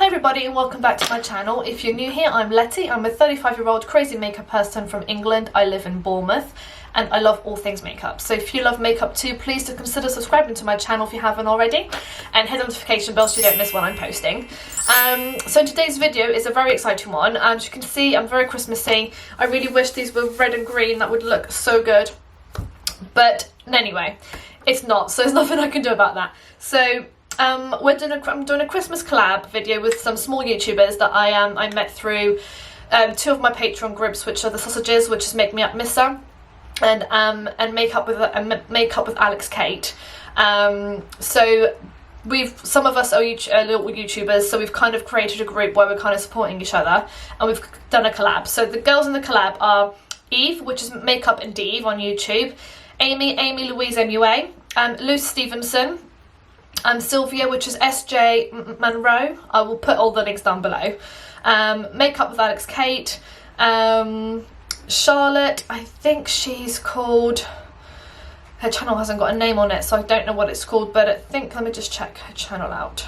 everybody and welcome back to my channel. If you're new here, I'm Letty. I'm a 35-year-old crazy makeup person from England. I live in Bournemouth and I love all things makeup. So if you love makeup too, please do consider subscribing to my channel if you haven't already and hit the notification bell so you don't miss when I'm posting. So today's video is a very exciting one. As you can see, I'm very Christmassy. I really wish these were red and green. That would look so good. But anyway, it's not, so there's nothing I can do about that. So I'm doing a Christmas collab video with some small YouTubers that I met through two of my Patreon groups, which are the Sausages, which is Make Me Up Missa, and Makeup with Alix Kate. So some of us are little YouTubers, so we've kind of created a group where we're kind of supporting each other, and we've done a collab. So the girls in the collab are Eve, which is Makeup and Eve on YouTube, Amy Louise MUA, Luce Stevenson, and Silvia, which is SJ Monroe. I will put all the links down below. Makeup with Alix Kate, Charlotte, I think she's called, her channel hasn't got a name on it, so I don't know what it's called, but I think, let me just check her channel out.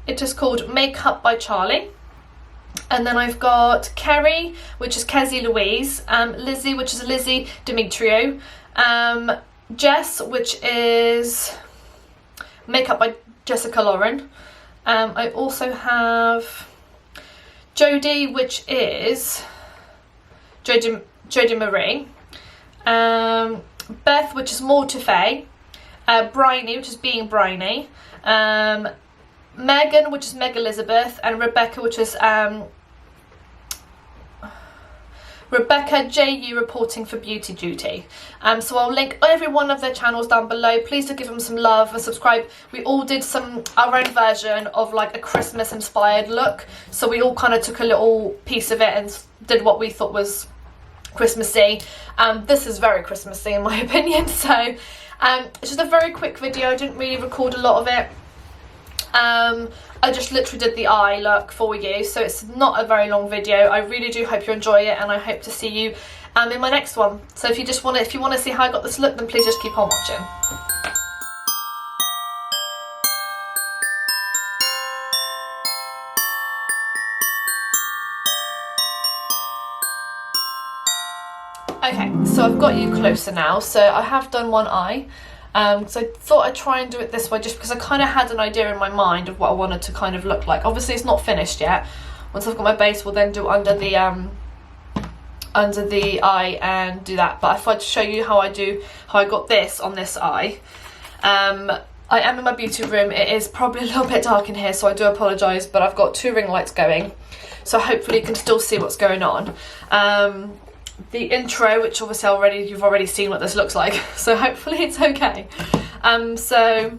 It is called Makeup by Charlie. And then I've got Kerry, which is Kezzy Louise, Lizzie, which is Lizzie Demetrio, Jess, which is Makeup by Jessica Lauren. I also have Jodie, which is Jodie Marie, Beth, which is Mortife, Briony, which is Being Briony, Megan, which is Meg Elizabeth, and Rebecca, which is Rebecca JU reporting for Beauty Duty. So I'll link every one of their channels down below. Please do give them some love and subscribe. We all did our own version of like a Christmas inspired look, so we all kind of took a little piece of it and did what we thought was Christmassy. This is very Christmassy in my opinion, so it's just a very quick video. I didn't really record a lot of it. I just literally did the eye look for you, so it's not a very long video. I really do hope you enjoy it, and I hope to see you in my next one. So if you want to see how I got this look, then please just keep on watching. Okay, so I've got you closer now. So I have done one eye. So I thought I'd try and do it this way just because I kind of had an idea in my mind of what I wanted to kind of look like. Obviously it's not finished yet. Once I've got my base, we'll then do under the eye and do that. But I thought I'd show you how I got this on this eye. I am in my beauty room. It is probably a little bit dark in here, so I do apologise, but I've got 2 ring lights going, so hopefully you can still see what's going on. The intro, which obviously you've already seen what this looks like, so hopefully it's okay. So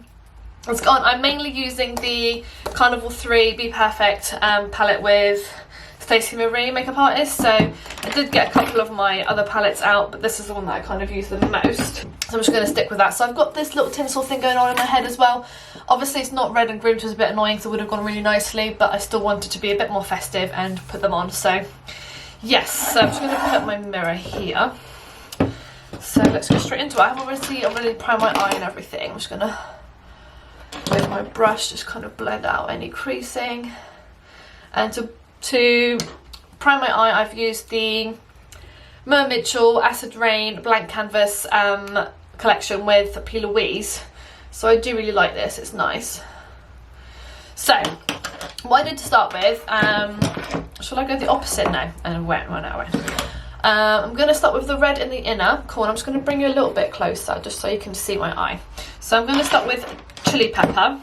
it's gone. I'm mainly using the Carnival 3 Be Perfect palette with Stacey Marie, makeup artist. So I did get a couple of my other palettes out, but this is the one that I kind of use the most, so I'm just going to stick with that. So I've got this little tinsel thing going on in my head as well. Obviously it's not red and green, which was a bit annoying, so it would have gone really nicely, but I still wanted to be a bit more festive and put them on. So yes, so I'm just going to put my mirror here. So let's go straight into it. I've already primed my eye and everything. I'm just going to, with my brush, just kind of blend out any creasing. And to prime my eye, I've used the Mer Mitchell Acid Rain Blank Canvas collection with P. Louise. So I do really like this, it's nice. So what I did to start with, shall I go the opposite now? And where now? I'm going to start with the red in the inner corner. I'm just going to bring you a little bit closer just so you can see my eye. So I'm going to start with Chili Pepper,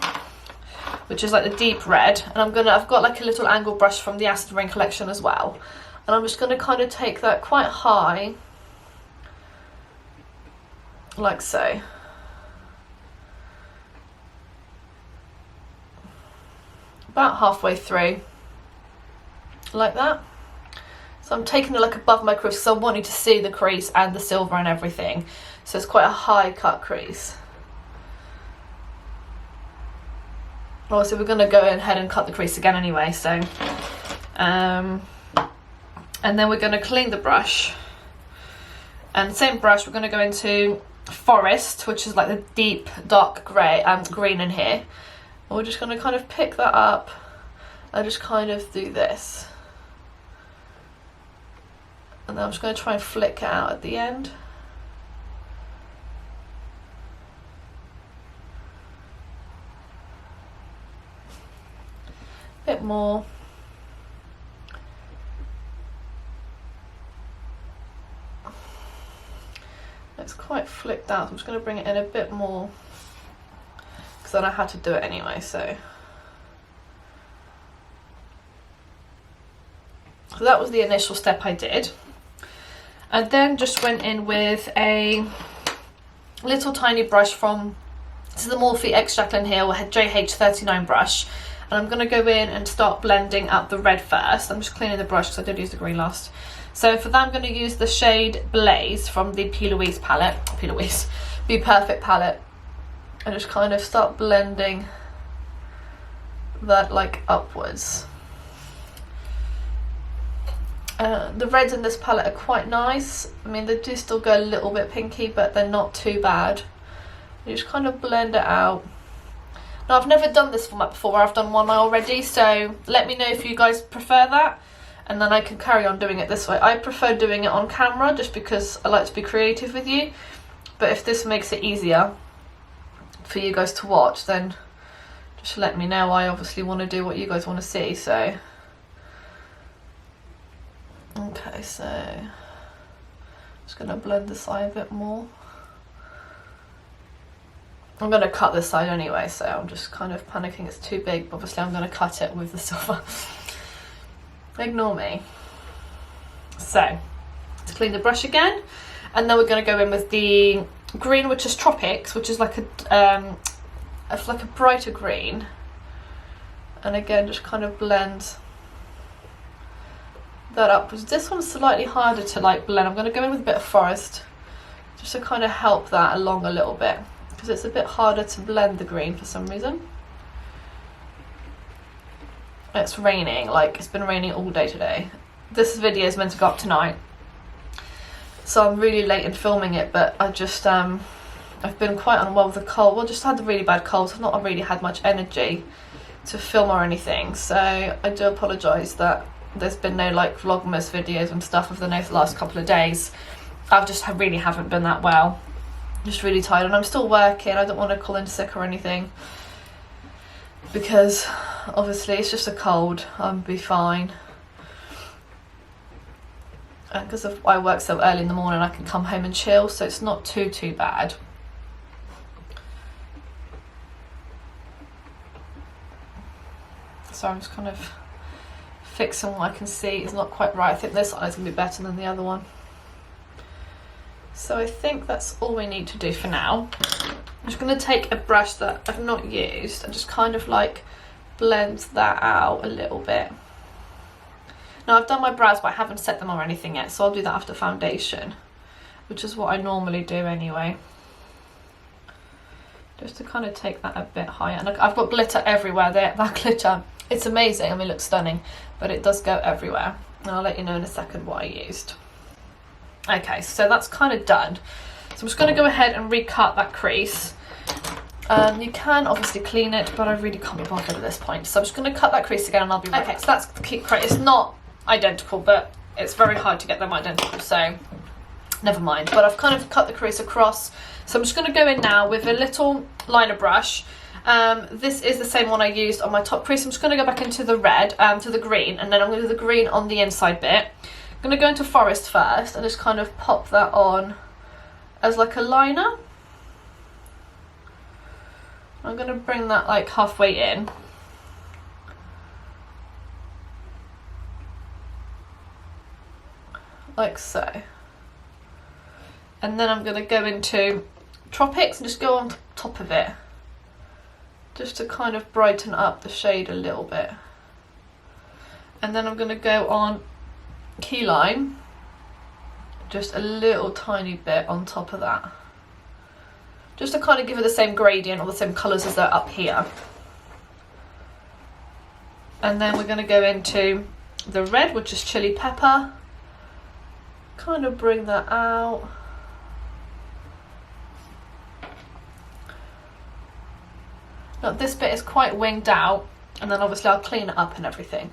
which is like the deep red, and I've got like a little angle brush from the Acid Rain collection as well, and I'm just going to kind of take that quite high, like so. About halfway through, like that. So I'm taking it like above my crease because I want you to see the crease and the silver and everything. So it's quite a high cut crease. Obviously we're going to go ahead and cut the crease again anyway, so and then we're going to clean the brush, and same brush we're going to go into Forest, which is like the deep dark grey green in here. And we're just going to kind of pick that up I just kind of do this. And then I'm just going to try and flick it out at the end. A bit more. It's quite flicked out, so I'm just going to bring it in a bit more, because then I had to do it anyway, so that was the initial step I did. And then just went in with a little tiny brush from, this is the Morphe X Jaclyn Hill JH39 brush, and I'm going to go in and start blending out the red first. I'm just cleaning the brush because I did use the green last. So for that I'm going to use the shade Blaze from the Be Perfect palette, and just kind of start blending that like upwards. The reds in this palette are quite nice. I mean, they do still go a little bit pinky, but they're not too bad. You just kind of blend it out. Now, I've never done this format before, I've done one already, so let me know if you guys prefer that, and then I can carry on doing it this way. I prefer doing it on camera just because I like to be creative with you, but if this makes it easier for you guys to watch, then just let me know. I obviously want to do what you guys want to see, so okay, so just going to blend this eye a bit more. I'm going to cut this side anyway, so I'm just kind of panicking it's too big, but obviously I'm going to cut it with the silver. Ignore me. So, to clean the brush again, and then we're going to go in with the green, which is Tropics, which is like a brighter green, and again just kind of blend that up. This one's slightly harder to like blend. I'm going to go in with a bit of Forest just to kind of help that along a little bit, because it's a bit harder to blend the green for some reason. It's raining, like it's been raining all day today. This video is meant to go up tonight, so I'm really late in filming it, but I just I've been quite unwell with a cold. Well, just had a really bad cold, so I've not really had much energy to film or anything, so I do apologise that there's been no like Vlogmas videos and stuff over the last couple of days. I really haven't been that well. Just really tired, and I'm still working. I don't want to call in sick or anything, because obviously it's just a cold. I'll be fine. And because I work so early in the morning, I can come home and chill, so it's not too bad. So I'm just kind of fixing what I can see is not quite right. I think this eye's gonna be better than the other one. So I think that's all we need to do for now. I'm just going to take a brush that I've not used and just kind of like blend that out a little bit. Now I've done my brows, but I haven't set them or anything yet, so I'll do that after foundation, which is what I normally do anyway. Just to kind of take that a bit higher. And I've got glitter everywhere. That glitter, it's amazing. I mean, it looks stunning, but it does go everywhere. And I'll let you know in a second what I used. Okay, so that's kind of done. So I'm just going to go ahead and recut that crease. You can obviously clean it, but I really can't be bothered at this point. So I'm just going to cut that crease again and I'll be right back. Okay, so that's the crease. It's not identical, but it's very hard to get them identical, so never mind. But I've kind of cut the crease across. So I'm just going to go in now with a little liner brush. This is the same one I used on my top crease. I'm just going to go back into the red, to the green, and then I'm going to do the green on the inside bit. I'm going to go into Forest first and just kind of pop that on as like a liner. I'm going to bring that like halfway in. Like so. And then I'm going to go into Tropics and just go on top of it, just to kind of brighten up the shade a little bit. And then I'm going to go on Key Lime, just a little tiny bit on top of that, just to kind of give it the same gradient or the same colours as they're up here. And then we're going to go into the red, which is Chili Pepper, kind of bring that out. Now this bit is quite winged out, and then obviously I'll clean it up and everything.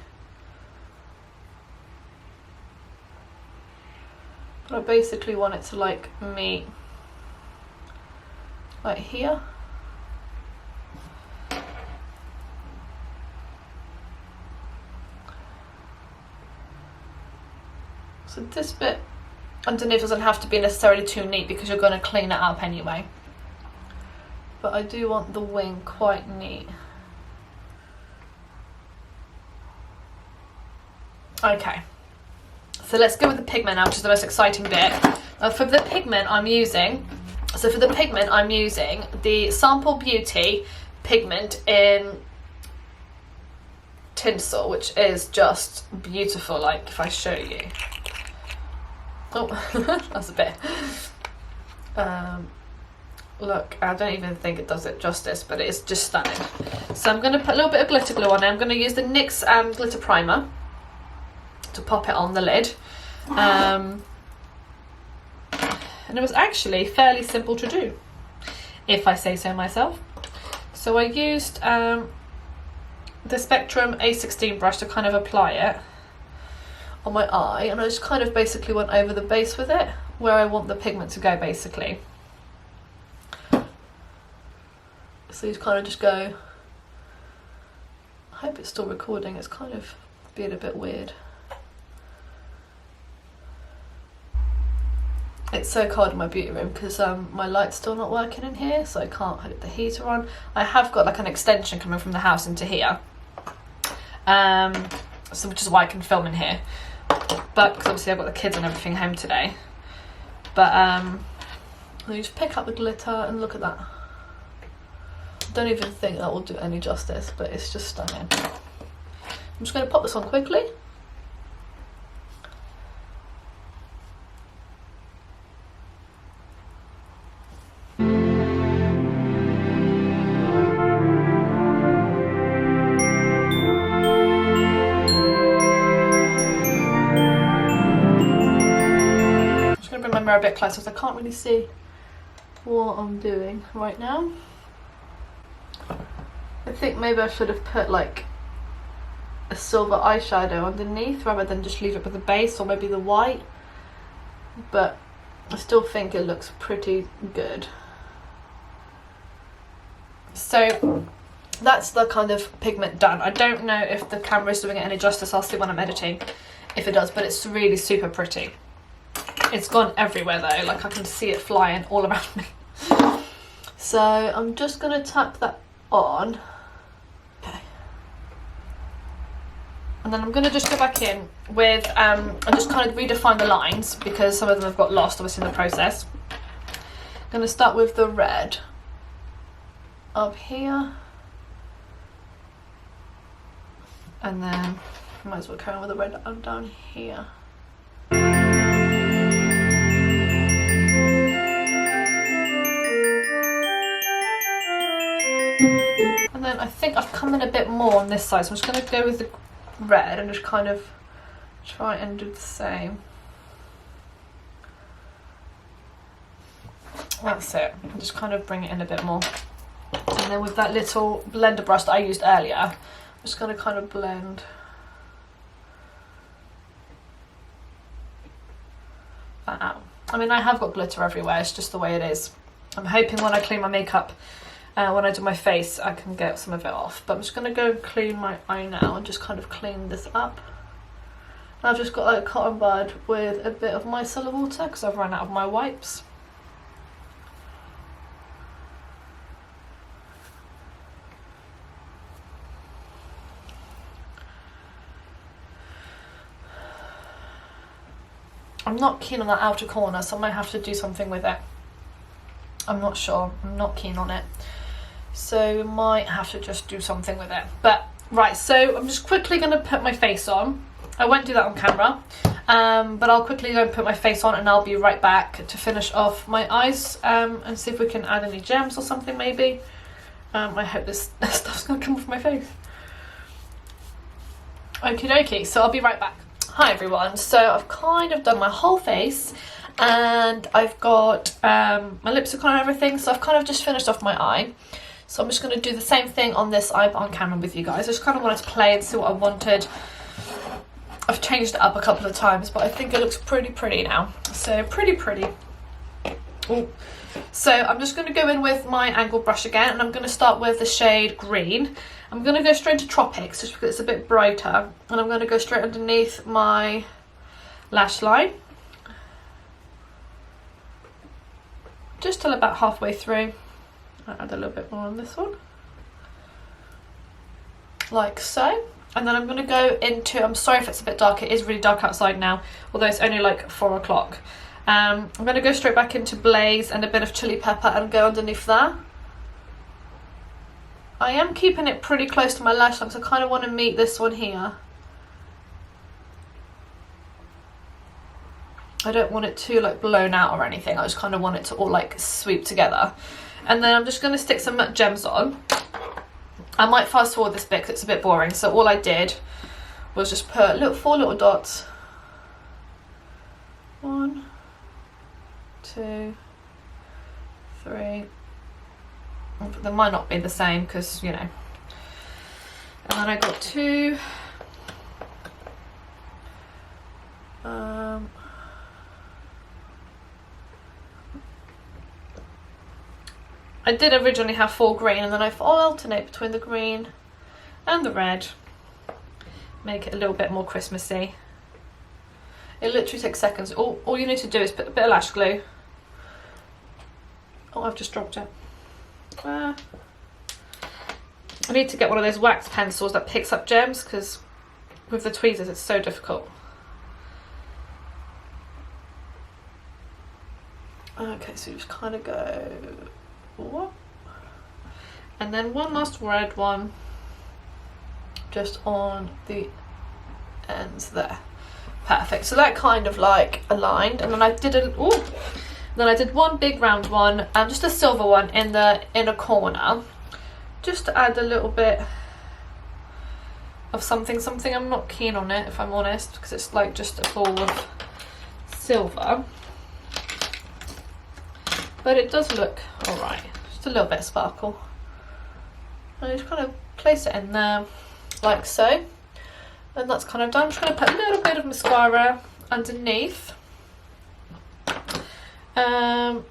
But I basically want it to like meet like here. So this bit underneath doesn't have to be necessarily too neat because you're going to clean it up anyway. But I do want the wing quite neat. Okay, so let's go with the pigment now, which is the most exciting bit. For the pigment I'm using, the Sample Beauty pigment in tinsel, which is just beautiful. Like if I show you, oh, that's a bit. Look, I don't even think it does it justice, but it is just stunning. So I'm going to put a little bit of glitter glue on it. I'm going to use the NYX glitter primer to pop it on the lid. And it was actually fairly simple to do, if I say so myself. So I used the Spectrum A16 brush to kind of apply it on my eye, and I just kind of basically went over the base with it, where I want the pigment to go basically. So you kind of just go, I hope it's still recording, it's kind of being a bit weird. It's so cold in my beauty room because my light's still not working in here, so I can't put the heater on. I have got like an extension coming from the house into here, so which is why I can film in here. But because obviously I've got the kids and everything home today. But you just pick up the glitter and look at that. I don't even think that will do any justice, but it's just stunning. I'm just going to pop this on quickly. A bit closer because I can't really see what I'm doing right now. I think maybe I should have put like a silver eyeshadow underneath rather than just leave it with the base, or maybe the white, but I still think it looks pretty good. So that's the kind of pigment done. I don't know if the camera is doing it any justice. I'll see when I'm editing if it does, but it's really super pretty. It's gone everywhere though, like I can see it flying all around me. So I'm just going to tap that on. Okay. And then I'm going to just go back in with, and just kind of redefine the lines because some of them have got lost obviously in the process. I'm going to start with the red up here. And then might as well carry on with the red down here. And then I think I've come in a bit more on this side, so I'm just going to go with the red and just kind of try and do the same. That's it. And just kind of bring it in a bit more. And then with that little blender brush that I used earlier, I'm just going to kind of blend that out. I mean, I have got glitter everywhere, it's just the way it is. I'm hoping when I clean my makeup, when I do my face, I can get some of it off. But I'm just going to go and clean my eye now and just kind of clean this up. And I've just got like a cotton bud with a bit of micellar water because I've run out of my wipes. I'm not keen on that outer corner, so I might have to do something with it. I'm not sure. I'm not keen on it. So might have to just do something with it. But right, so I'm just quickly going to put my face on. I won't do that on camera, but I'll quickly go and put my face on and I'll be right back to finish off my eyes and see if we can add any gems or something maybe. I hope this stuff's going to come off my face. Okie dokie, so I'll be right back. Hi everyone, so I've kind of done my whole face and I've got my lips are kind of everything, so I've kind of just finished off my eye. So I'm just going to do the same thing on this eye, but on camera with you guys. I just kind of wanted to play and see what I wanted. I've changed it up a couple of times, but I think it looks pretty pretty now. So pretty. Ooh. So I'm just going to go in with my angle brush again, and I'm going to start with the shade green. I'm going to go straight to Tropics just because it's a bit brighter, and I'm going to go straight underneath my lash line, just till about halfway through. I'll add a little bit more on this one, like so. And then I'm going to go into, I'm sorry if it's a bit dark, it is really dark outside now, although it's only like 4 o'clock. I'm going to go straight back into Blaze and a bit of Chili Pepper and go underneath that. I am keeping it pretty close to my lash line because I kind of want to meet this one here. I don't want it too like blown out or anything, I just kind of want it to all like sweep together. And then I'm just going to stick some gems on. I might fast forward this bit because it's a bit boring, so all I did was just put 4 little dots. 1, 2, 3. They might not be the same because, you know. And then I got 2. I did originally have 4 green, and then I thought I'll alternate between the green and the red. Make it a little bit more Christmassy. It literally takes seconds. All you need to do is put a bit of lash glue. Oh, I've just dropped it. I need to get one of those wax pencils that picks up gems, because with the tweezers it's so difficult. Okay, so you just kind of go... What? And then one last red one just on the ends there. Perfect. So that kind of like aligned, and then I did one big round one and just a silver one in the inner corner, just to add a little bit of something. I'm not keen on it, if I'm honest, because it's like just a ball of silver. But it does look alright. Just a little bit of sparkle. And I just kind of place it in there, like so. And that's kind of done. I'm just going to put a little bit of mascara underneath. Oh,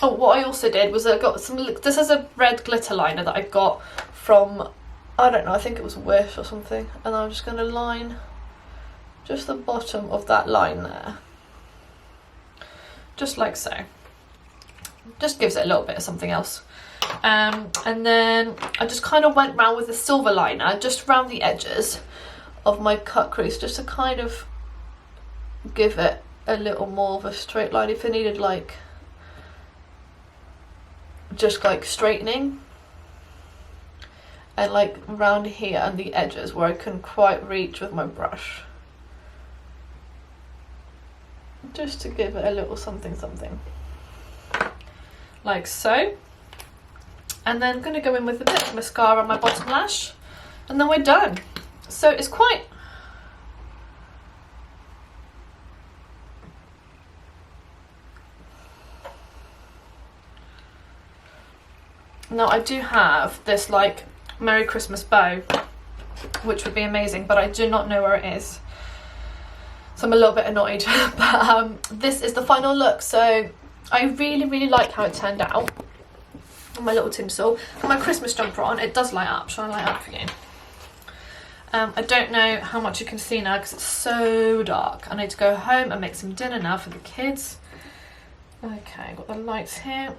what I also did was I got some... This is a red glitter liner that I got from... I don't know, I think it was Wish or something. And I'm just going to line just the bottom of that line there. Just like so. Just gives it a little bit of something else. And then I just kind of went round with the silver liner just around the edges of my cut crease, just to kind of give it a little more of a straight line if it needed like just like straightening, and like around here and the edges where I couldn't quite reach with my brush, just to give it a little something like so. And then I'm going to go in with a bit of mascara on my bottom lash, and then we're done. So it's quite... Now I do have this like Merry Christmas bow, which would be amazing, but I do not know where it is. So I'm a little bit annoyed. But this is the final look. So I really like how it turned out. My little tinsel and my Christmas jumper on. It does light up. Shall I light up for you? I don't know how much you can see now because it's so dark. I need to go home and make some dinner now for the kids. Okay, got the lights here.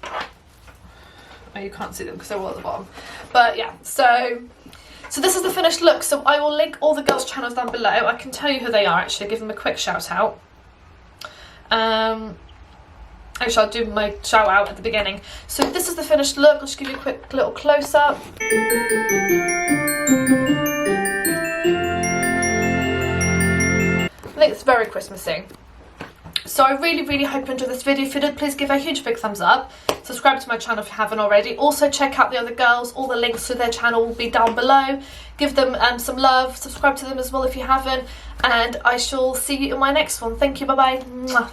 Oh, you can't see them because they're all at the bottom. But yeah, so this is the finished look. So I will link all the girls' channels down below. I can tell you who they are actually, give them a quick shout out. Actually, I'll do my shout out at the beginning. So this is the finished look. I'll just give you a quick little close up. I think it's very Christmassy. So I really hope you enjoyed this video. If you did, please give a huge big thumbs up. Subscribe to my channel if you haven't already. Also check out the other girls. All the links to their channel will be down below. Give them some love. Subscribe to them as well if you haven't. And I shall see you in my next one. Thank you. Bye bye.